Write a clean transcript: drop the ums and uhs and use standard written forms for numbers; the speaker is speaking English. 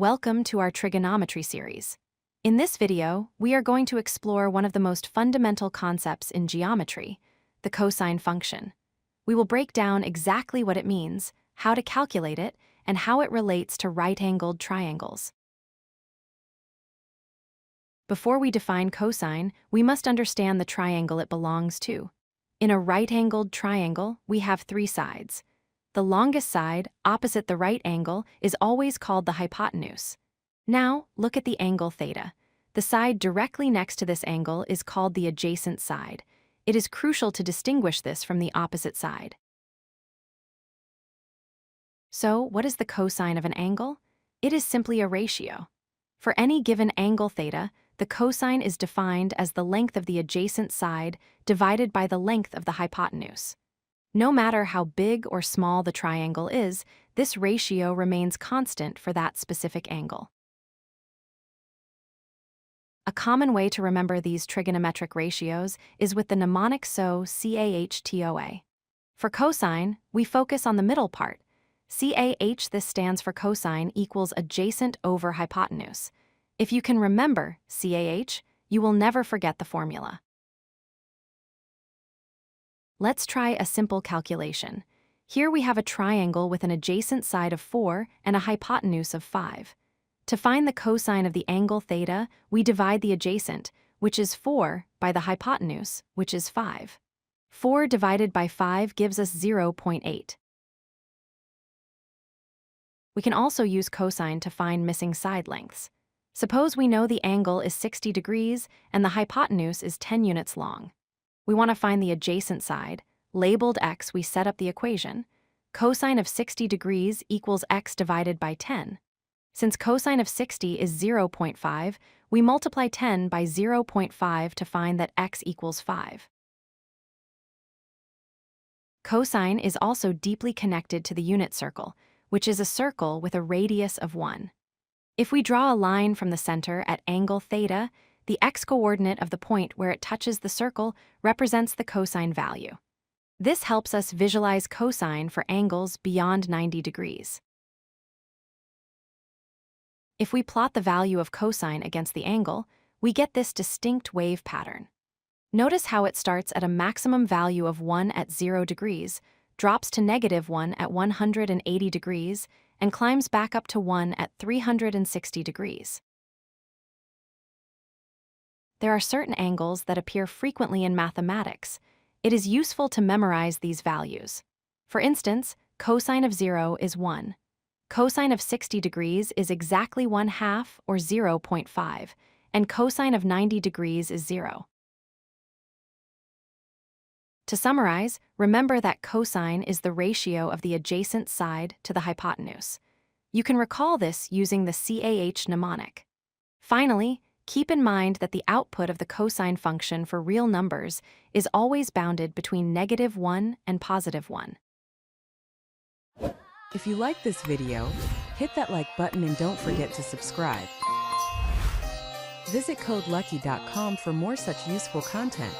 Welcome to our trigonometry series. In this video, we are going to explore one of the most fundamental concepts in geometry, the cosine function. We will break down exactly what it means, how to calculate it, and how it relates to right-angled triangles. Before we define cosine, we must understand the triangle it belongs to. In a right-angled triangle, we have three sides. The longest side, opposite the right angle, is always called the hypotenuse. Now, look at the angle theta. The side directly next to this angle is called the adjacent side. It is crucial to distinguish this from the opposite side. So, what is the cosine of an angle? It is simply a ratio. For any given angle theta, the cosine is defined as the length of the adjacent side divided by the length of the hypotenuse. No matter how big or small the triangle is, this ratio remains constant for that specific angle. A common way to remember these trigonometric ratios is with the mnemonic SOH CAH TOA. For cosine, we focus on the middle part. CAH, this stands for cosine equals adjacent over hypotenuse. If you can remember CAH, you will never forget the formula. Let's try a simple calculation. Here we have a triangle with an adjacent side of 4 and a hypotenuse of 5. To find the cosine of the angle theta, we divide the adjacent, which is 4, by the hypotenuse, which is 5. 4 divided by 5 gives us 0.8. We can also use cosine to find missing side lengths. Suppose we know the angle is 60 degrees and the hypotenuse is 10 units long. We want to find the adjacent side. Labeled x, we set up the equation. Cosine of 60 degrees equals x divided by 10. Since cosine of 60 is 0.5, we multiply 10 by 0.5 to find that x equals 5. Cosine is also deeply connected to the unit circle, which is a circle with a radius of 1. If we draw a line from the center at angle theta, the x-coordinate of the point where it touches the circle represents the cosine value. This helps us visualize cosine for angles beyond 90 degrees. If we plot the value of cosine against the angle, we get this distinct wave pattern. Notice how it starts at a maximum value of 1 at 0 degrees, drops to -1 at 180 degrees, and climbs back up to 1 at 360 degrees. There are certain angles that appear frequently in mathematics. It is useful to memorize these values. For instance, cosine of 0 is 1. Cosine of 60 degrees is exactly 1/2 or 0.5, and cosine of 90 degrees is 0. To summarize, remember that cosine is the ratio of the adjacent side to the hypotenuse. You can recall this using the CAH mnemonic. Finally, keep in mind that the output of the cosine function for real numbers is always bounded between -1 and +1. If you like this video, hit that like button and don't forget to subscribe. Visit codelucky.com for more such useful content.